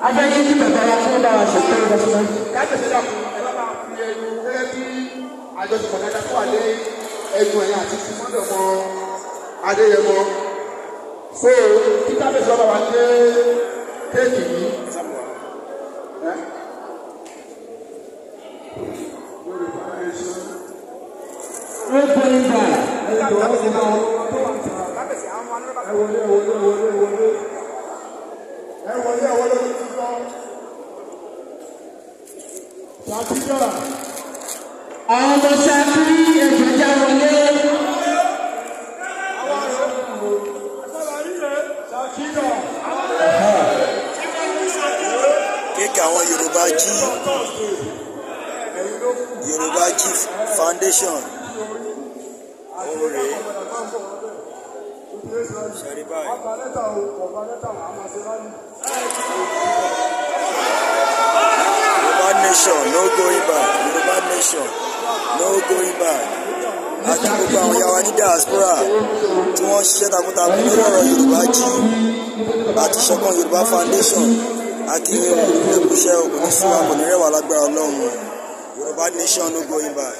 Abẹ́yẹ́ kí bàbá wa fún bá wa ṣètò ìdásílẹ̀. Kábíyèsí dàkú ẹ bá máa fi ẹnu gẹ́gẹ́ bí àjọṣepọ̀ dáadáa tó wà lé ẹnu ẹ̀yà àti ti mọ́dọ̀ mọ́ Adéyẹmọ. So kí kábíyèsí ọba wa gbé kéèkì yìí. Àwọn ọmọ Ṣakí ẹ̀jọ̀já wọlé. Kéèkì àwọn Yorùbá Jí Foundation. Oore. Ṣẹ̀rí báyìí. Yorùbá nation no going back. Yorùbá nation no going back. Àti gbogbo àwọn yàrá ní diaspora tí wọ́n ṣiṣẹ́ takuntakun lórí ọ̀rọ̀ Yorùbá Jí àti ṣọ̀kan Yorùbá Foundation. Akínyẹ̀wò ẹ̀kúṣẹ́ òkùnrin sí wa kò ní rẹwà lágbára Ọlọ́run. Yorùbá nation no going back.